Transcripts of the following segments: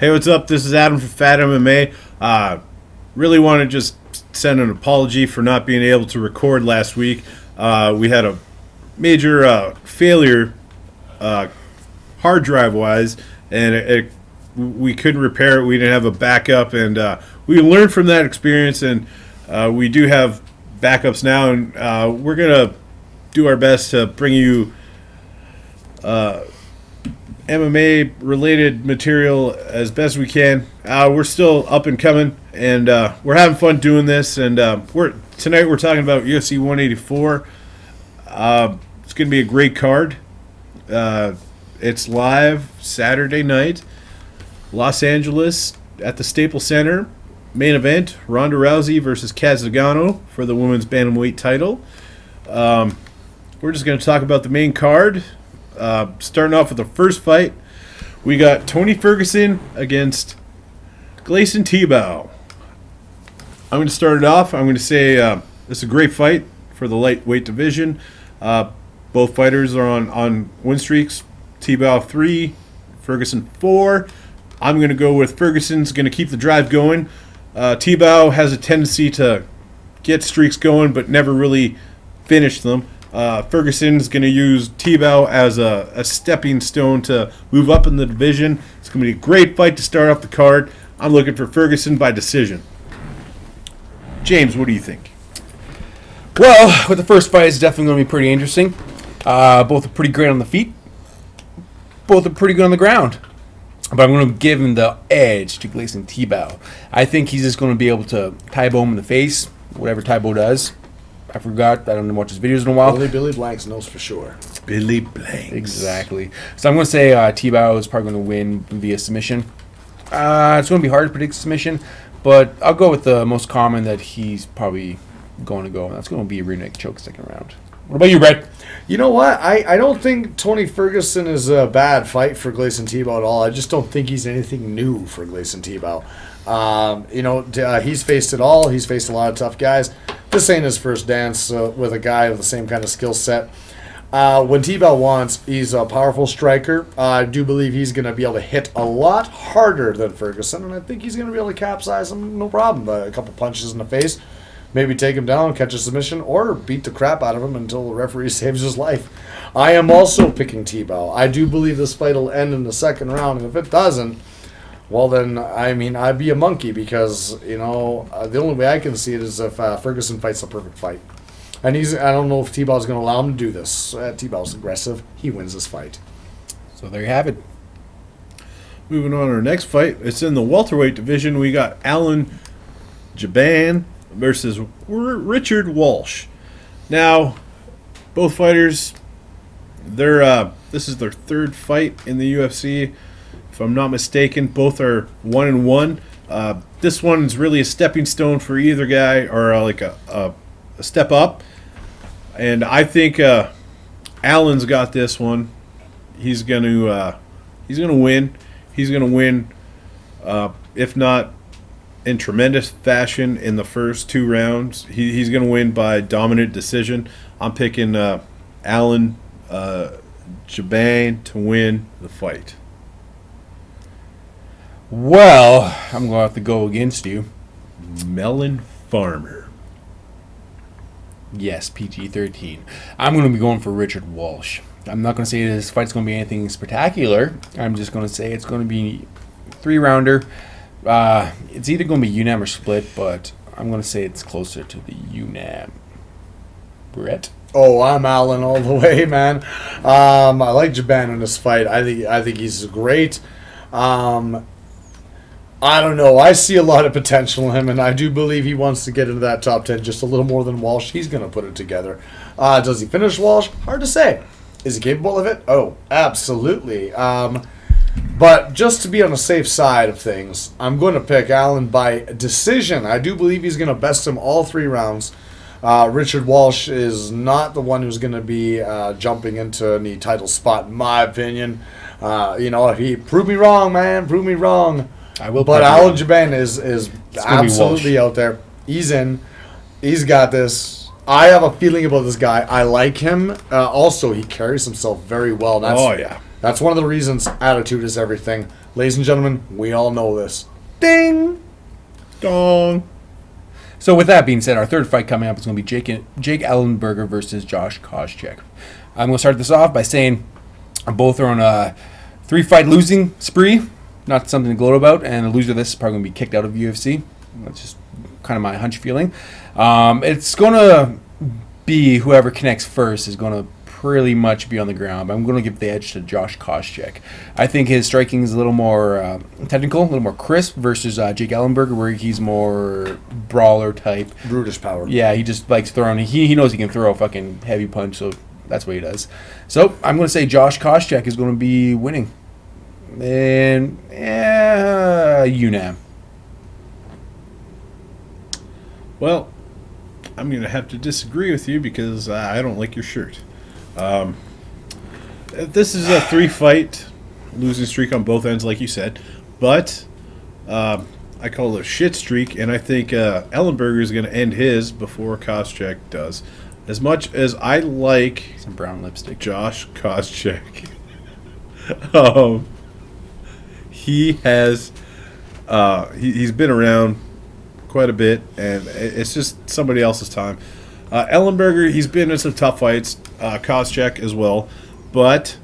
Hey, what's up? This is Adam from FATMMA. Really want to just send an apology for not being able to record last week. We had a major failure hard drive wise, and we couldn't repair it. We didn't have a backup, and we learned from that experience, and we do have backups now, and we're gonna do our best to bring you MMA related material as best we can. We're still up and coming, and we're having fun doing this, and tonight we're talking about UFC 184. It's gonna be a great card. It's live Saturday night, Los Angeles at the Staples Center. Main event, Ronda Rousey versus Zingano for the women's bantamweight title. We're just going to talk about the main card. Starting off with the first fight, we got Tony Ferguson against Gleison Tebow. I'm going to start it off. I'm going to say this is a great fight for the lightweight division. Both fighters are on win streaks. Tebow 3, Ferguson 4. I'm going to go with Ferguson's going to keep the drive going. Tebow has a tendency to get streaks going but never really finish them. Ferguson's going to use Tebow as a stepping stone to move up in the division. It's going to be a great fight to start off the card. I'm looking for Ferguson by decision. James, what do you think? Well, with the first fight, it's definitely going to be pretty interesting. Both are pretty great on the feet. Both are pretty good on the ground. But I'm going to give him the edge to Gleison Tebow. I think he's just going to be able to Tebow him in the face, whatever Tebow does. I forgot. I don't watch his videos in a while. Billy Blanks knows for sure. Billy Blanks. Exactly. So I'm going to say Tebow is probably going to win via submission. It's going to be hard to predict submission, but I'll go with the most common that he's probably going to go. And that's going to be a rear neck choke second round. What about you, Brett? You know what? I don't think Tony Ferguson is a bad fight for Gleison Tebow at all. I just don't think he's anything new for Gleison Tebow. He's faced it all. He's faced a lot of tough guys. This ain't his first dance with a guy with the same kind of skill set. When Tebow wants, he's a powerful striker. I do believe he's going to be able to hit a lot harder than Ferguson, and I think he's going to be able to capsize him, no problem. A couple punches in the face. Maybe take him down, catch a submission, or beat the crap out of him until the referee saves his life. I am also picking Tebow. I do believe this fight will end in the second round, and if it doesn't, well then, I mean, I'd be a monkey because, the only way I can see it is if Ferguson fights a perfect fight. And I don't know if Tebow's going to allow him to do this. Tebow's aggressive. He wins this fight. So there you have it. Moving on to our next fight. It's in the welterweight division. We got Ellenberger versus Richard Walsh. Now, both fighters, this is their third fight in the UFC. If I'm not mistaken, both are 1-1. This one is really a stepping stone for either guy, or like a step up. And I think Allen's got this one. He's gonna win. He's gonna win, if not in tremendous fashion in the first two rounds. He's going to win by dominant decision. I'm picking Ellenberger to win the fight. Well, I'm going to have to go against you. Melon Farmer. Yes, PG-13. I'm going to be going for Richard Walsh. I'm not going to say this fight's going to be anything spectacular. I'm just going to say it's going to be a 3-rounder. It's either going to be UNAM or split, but I'm going to say it's closer to the UNAM. Brett? Oh, I'm Allen all the way, man. I like Jaban in this fight. I think he's great. I don't know. I see a lot of potential in him, and I do believe he wants to get into that top 10 just a little more than Walsh. He's going to put it together. Does he finish Walsh? Hard to say. Is he capable of it? Oh, absolutely. But just to be on the safe side of things, I'm going to pick Allen by decision. I do believe he's going to best him all 3 rounds. Richard Walsh is not the one who's going to be jumping into any title spot, in my opinion. If he prove me wrong, man, prove me wrong. I will. But Ellenberger is absolutely out there. He's in. He's got this. I have a feeling about this guy. I like him. Also, he carries himself very well. That's one of the reasons attitude is everything. Ladies and gentlemen, we all know this. Ding! Dong. So with that being said, our third fight coming up is going to be Jake Ellenberger versus Josh Koscheck. I'm going to start this off by saying both are on a 3-fight losing spree. Not something to gloat about, and the loser of this is probably going to be kicked out of UFC. That's just kind of my hunch feeling. It's going to be whoever connects first is going to pretty much be on the ground. But I'm going to give the edge to Josh Koscheck. I think his striking is a little more technical, a little more crisp versus Jake Ellenberger, where he's more brawler type. Brutish power. Yeah, he just likes throwing. He knows he can throw a fucking heavy punch, so that's what he does. So I'm going to say Josh Koscheck is going to be winning. And UNAM. Well, I'm going to have to disagree with you because I don't like your shirt. This is a 3-fight losing streak on both ends, like you said. But I call it a shit streak, and I think Ellenberger is going to end his before Koscheck does. As much as I like Some brown lipstick. Josh Koscheck, he has he's been around quite a bit, and it's just somebody else's time. Ellenberger, he's been in some tough fights, Koscheck as well, but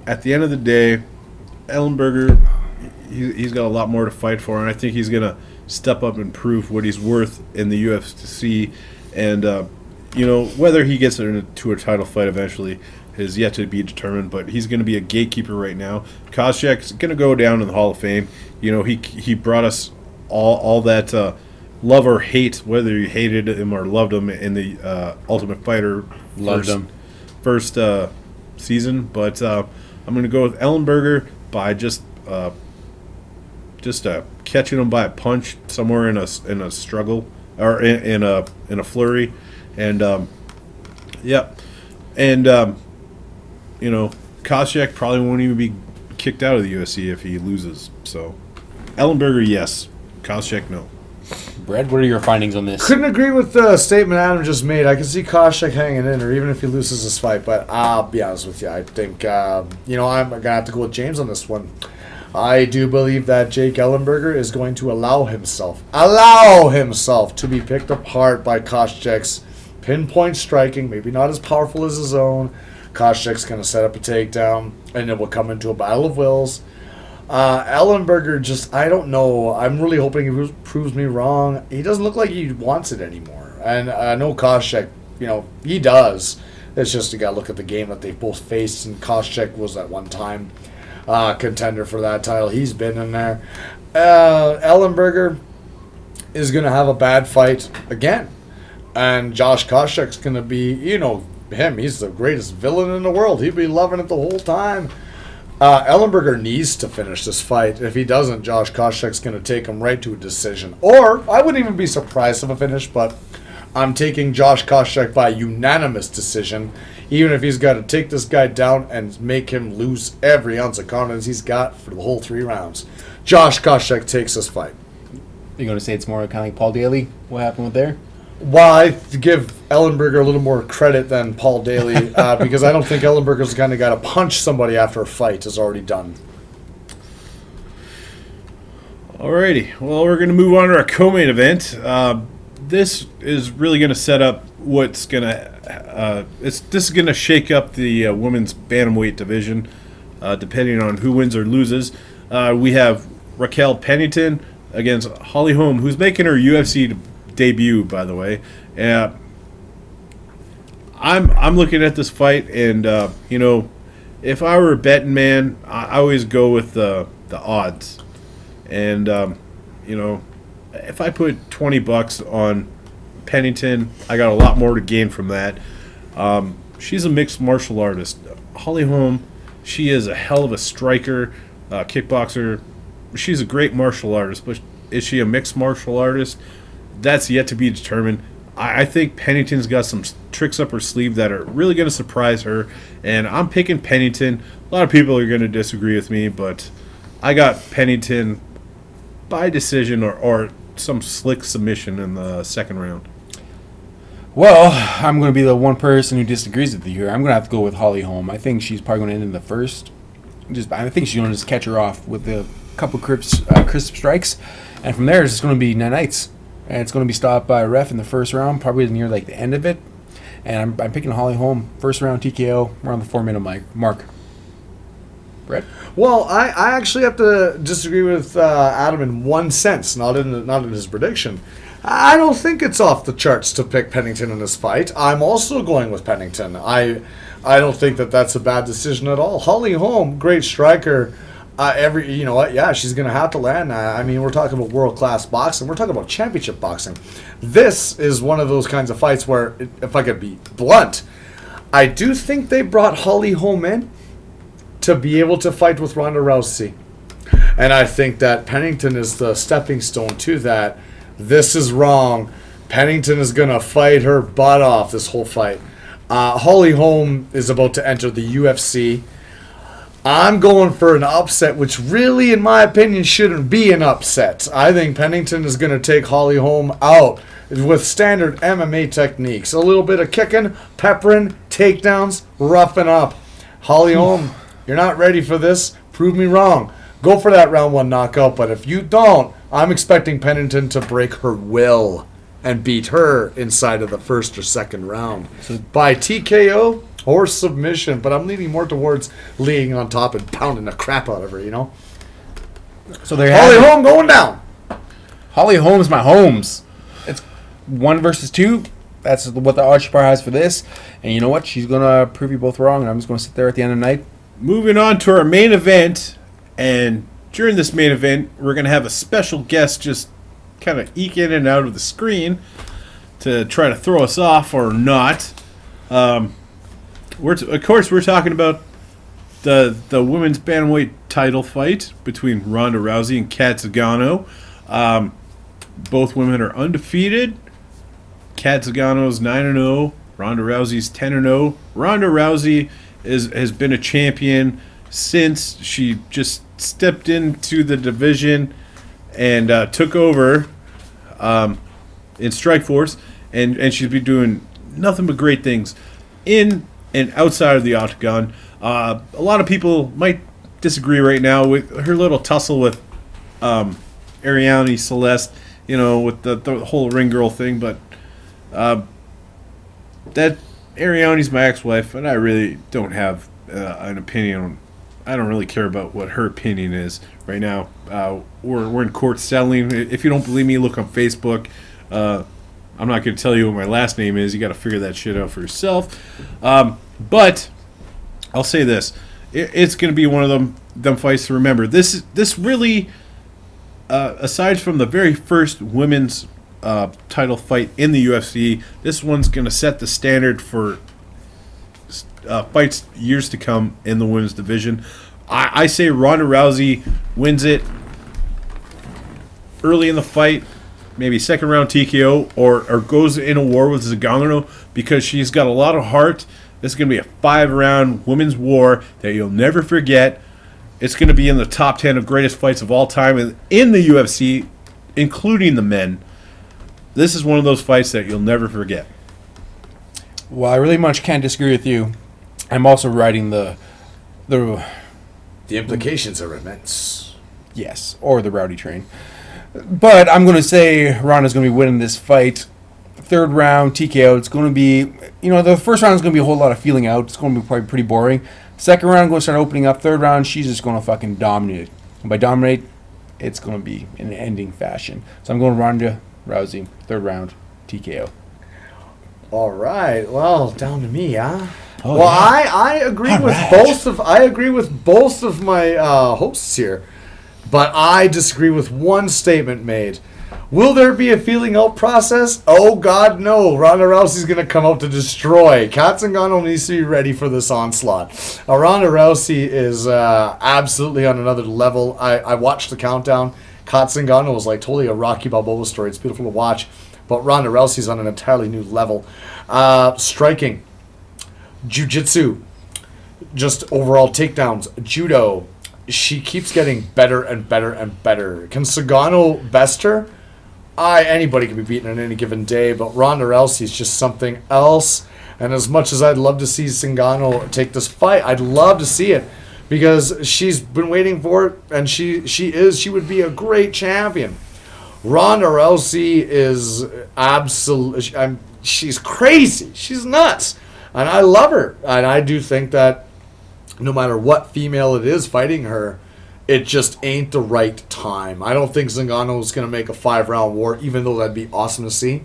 at the end of the day, Ellenberger, he's got a lot more to fight for, and I think he's going to step up and prove what he's worth in the UFC, and whether he gets into a title fight eventually is yet to be determined, but he's going to be a gatekeeper right now. Koscheck's going to go down in the Hall of Fame. He brought us all that love or hate, whether you hated him or loved him in the Ultimate Fighter first season. But I'm going to go with Ellenberger by just catching him by a punch somewhere in a struggle or in a flurry, and Koscheck probably won't even be kicked out of the UFC if he loses. So, Ellenberger, yes. Koscheck, no. Brad, what are your findings on this? Couldn't agree with the statement Adam just made. I can see Koscheck hanging in, or even if he loses this fight. But I'll be honest with you. I think, I'm going to have to go with James on this one. I do believe that Jake Ellenberger is going to allow himself to be picked apart by Koscheck's pinpoint striking, maybe not as powerful as his own. Koscheck's going to set up a takedown, and it will come into a battle of wills. Ellenberger, I don't know. I'm really hoping he proves me wrong. He doesn't look like he wants it anymore. And I know Koscheck, he does. It's just you got to look at the game that they both faced, and Koscheck was at one time contender for that title. He's been in there. Ellenberger is going to have a bad fight again. And Josh Koscheck's going to be, him. He's the greatest villain in the world. He'd be loving it the whole time. Ellenberger needs to finish this fight. If he doesn't, Josh Koscheck's going to take him right to a decision. Or, I wouldn't even be surprised if a finish, but I'm taking Josh Koscheck by unanimous decision, even if he's got to take this guy down and make him lose every ounce of confidence he's got for the whole 3 rounds. Josh Koscheck takes this fight. You're going to say it's more kind of like Paul Daly? What happened with there? Well, I give Ellenberger a little more credit than Paul Daly because I don't think Ellenberger's the kind of guy to punch somebody after a fight is already done. Alrighty, well, we're going to move on to our co-main event. This is really going to set up what's going to this is going to shake up the women's bantamweight division, depending on who wins or loses. We have Raquel Pennington against Holly Holm, who's making her UFC debut, by the way. I'm looking at this fight, and if I were a betting man, I always go with the odds. And if I put $20 on Pennington, I got a lot more to gain from that. She's a mixed martial artist. Holly Holm, she is a hell of a striker, kickboxer. She's a great martial artist, but is she a mixed martial artist? That's yet to be determined. I think Pennington's got some tricks up her sleeve that are really going to surprise her, and I'm picking Pennington. A lot of people are going to disagree with me, but I got Pennington by decision or some slick submission in the second round. Well, I'm going to be the one person who disagrees with you here. I'm going to have to go with Holly Holm. I think she's probably going to end in the first. I think she's going to just catch her off with a couple crisp strikes, and from there it's just going to be nights, and it's going to be stopped by a ref in the first round, probably near like the end of it. And I'm picking Holly Holm first round TKO around the 4-minute mark. Brett? Well, I actually have to disagree with Adam in one sense, not in his prediction. I don't think it's off the charts to pick Pennington in this fight. I'm also going with Pennington. I don't think that's a bad decision at all. Holly Holm, great striker. You know what? Yeah, she's gonna have to land. I mean, we're talking about world-class boxing. We're talking about championship boxing. This is one of those kinds of fights where, if I could be blunt, I do think they brought Holly Holm in to be able to fight with Ronda Rousey, and I think that Pennington is the stepping stone to that. This is wrong. Pennington is gonna fight her butt off this whole fight. Holly Holm is about to enter the UFC. I'm going for an upset, which really, in my opinion, shouldn't be an upset. I think Pennington is going to take Holly Holm out with standard MMA techniques. A little bit of kicking, peppering, takedowns, roughing up. Holly Holm, you're not ready for this. Prove me wrong. Go for that round 1 knockout, but if you don't, I'm expecting Pennington to break her will and beat her inside of the first or second round. By TKO or submission, but I'm leaning more towards laying on top and pounding the crap out of her, you know? So there Holly Holm going down. Holly Holm's my Holmes. It's 1 versus 2. That's what the odds bar has for this. And you know what? She's going to prove you both wrong, and I'm just going to sit there at the end of the night. Moving on to our main event, and during this main event, we're going to have a special guest just kind of eke in and out of the screen to try to throw us off or not. Of course, we're talking about the women's bantamweight title fight between Ronda Rousey and Cat Zingano. Both women are undefeated. Cat Zingano's 9-0. Ronda Rousey's 10-0. Ronda Rousey has been a champion since she just stepped into the division and took over in Strikeforce, and she's been doing nothing but great things in and outside of the octagon. A lot of people might disagree right now with her little tussle with Ariane Celeste, you know, with the whole ring girl thing, but that Ariane's my ex-wife, and I really don't have an opinion on. I don't really care about what her opinion is right now. We're in court settling. If you don't believe me, look on Facebook. I'm not going to tell you what my last name is. You got to figure that shit out for yourself. But I'll say this: it's going to be one of them fights to remember. This really, aside from the very first women's title fight in the UFC, this one's going to set the standard for fights years to come in the women's division. I say Ronda Rousey wins it early in the fight, maybe second round TKO, or goes in a war with Zingano, because she's got a lot of heart. This is going to be a 5-round women's war that you'll never forget. It's going to be in the top 10 of greatest fights of all time in the UFC, including the men. This is one of those fights that you'll never forget. Well, I really much can't disagree with you. I'm also riding the implications are immense. Yes, or the rowdy train. But I'm going to say Ronda's going to be winning this fight. Third round TKO. It's going to be, the first round is going to be a whole lot of feeling out. It's going to be probably pretty boring. Second round, going to start opening up. Third round, she's just going to fucking dominate. And by dominate, it's going to be in an ending fashion. So I'm going Ronda Rousey, third round TKO. All right. Well, down to me, huh? Oh, well, yeah. I agree All with right. I agree with both of my hosts here, but I disagree with one statement made. Will there be a feeling out process? Oh God, no! Ronda Rousey's gonna come out to destroy. Cat Zingano needs to be ready for this onslaught. Ronda Rousey is absolutely on another level. I watched the countdown. Cat Zingano was like totally a Rocky Balboa story. It's beautiful to watch, but Ronda Rousey's on an entirely new level. Striking. Jiu-jitsu, just overall takedowns, judo. She keeps getting better and better and better. Can Zingano best her? Anybody can be beaten on any given day, but Ronda Rousey is just something else. And as much as I'd love to see Zingano take this fight, I'd love to see it. because she's been waiting for it, and she would be a great champion. Ronda Rousey is absolutely, she's crazy. She's nuts. And I love her. And I do think that no matter what female it is fighting her, it just ain't the right time. I don't think Zingano is going to make a 5-round war, even though that'd be awesome to see.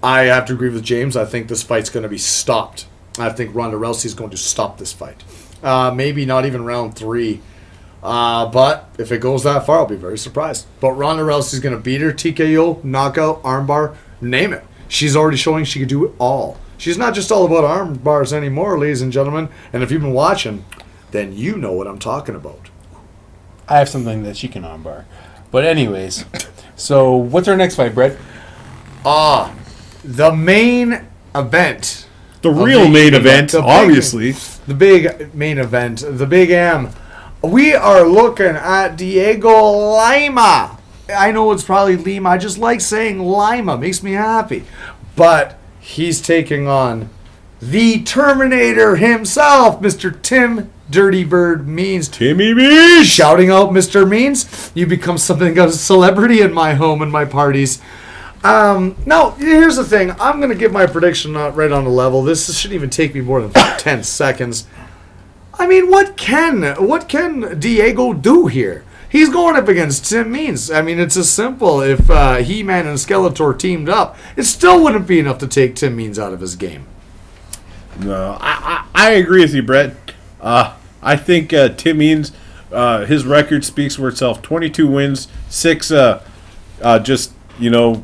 I have to agree with James. I think this fight's going to be stopped. I think Ronda Rousey is going to stop this fight. Maybe not even round 3. But if it goes that far, I'll be very surprised. But Ronda Rousey's going to beat her, TKO, knockout, armbar, name it. She's already showing she can do it all. She's not just all about arm bars anymore, ladies and gentlemen. And if you've been watching, then you know what I'm talking about. I have something that she can armbar. But anyways, so what's our next fight, Brett? The main event. The real main event, obviously. The big main event. The big M. We are looking at Diego Lima. I know it's probably Lima. I just like saying Lima. Makes me happy. But he's taking on the Terminator himself, Mr. Tim Dirty Bird Means. Timmy Means! Shouting out Mr. Means. You become something of a celebrity in my home and my parties. Now, here's the thing. I'm going to give my prediction not right on the level. This shouldn't even take me more than 10 seconds. I mean, what can Diego do here? He's going up against Tim Means. I mean, it's as simple. If He-Man and Skeletor teamed up, it still wouldn't be enough to take Tim Means out of his game. No, I agree with you, Brett. I think Tim Means, his record speaks for itself. 22 wins, 6 just,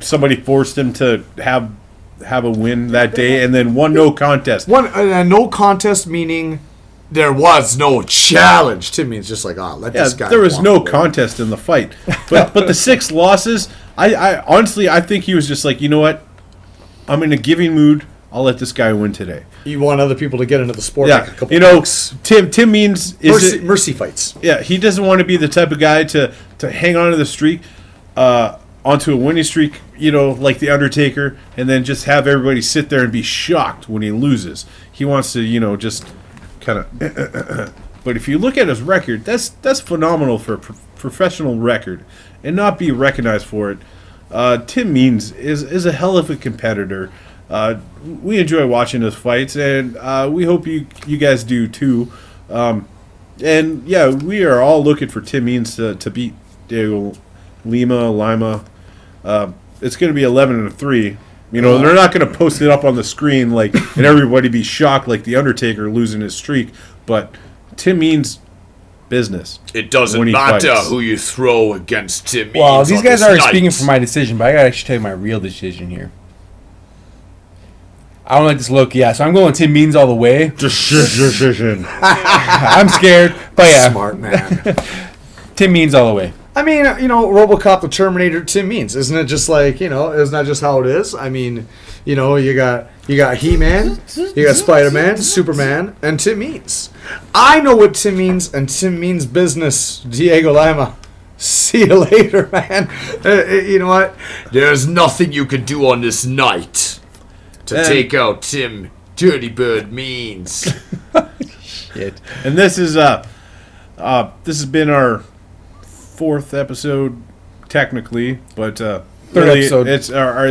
somebody forced him to have a win that day, and then 1 no contest. No contest meaning there was no challenge. Tim Means just like, let this guy. There was no contest in the fight, but the 6 losses. I honestly, I think he was just like, you know what, I'm in a giving mood. I'll let this guy win today. You want other people to get into the sport. Yeah, like a couple bucks. Tim Means is mercy fights. Yeah, he doesn't want to be the type of guy to hang on to the streak, onto a winning streak, like the Undertaker, and then just have everybody sit there and be shocked when he loses. He wants to, just kind of. But if you look at his record, that's phenomenal for a professional record, and not be recognized for it. Tim Means is a hell of a competitor. We enjoy watching his fights, and we hope you guys do too. And yeah, we are all looking for Tim Means to beat Diego Lima. It's going to be 11-3. They're not going to post it up on the screen and everybody be shocked like the Undertaker losing his streak. But Tim Means business. It doesn't matter who you throw against Tim Means. Well, these guys are speaking for my decision, but I got to actually tell you my real decision here. I don't like this look, yeah, so I'm going Tim Means all the way. Decision. I'm scared, but yeah. Smart man. Tim Means all the way. I mean, RoboCop the Terminator, Tim Means. Isn't it just like, isn't that just how it is? I mean, you got He-Man, you got Spider-Man, Superman, and Tim Means. I know what Tim Means, and Tim Means business. Diego Lima. See you later, man. You know what? There's nothing you can do on this night to take out Tim Dirty Bird Means. Shit. And this has been our 4th episode, technically, but 3rd episode. It's our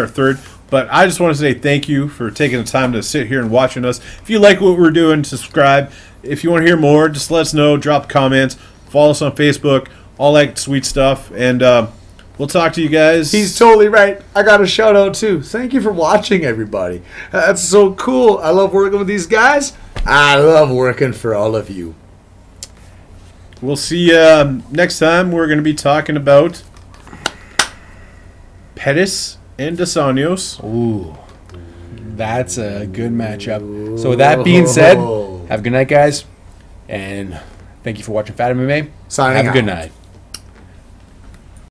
3rd. But I just want to say thank you for taking the time to sit here and watching us. If you like what we're doing, subscribe. If you want to hear more, just let us know. Drop comments. Follow us on Facebook. All that sweet stuff. And we'll talk to you guys. He's totally right. I got a shout out too. Thank you for watching, everybody. That's so cool. I love working with these guys. I love working for all of you. We'll see you next time. We're going to be talking about Pettis and Dos Anjos. Ooh, that's a good matchup. So with that being said, have a good night, guys. And thank you for watching FATMMA. Signing Have a good out. night.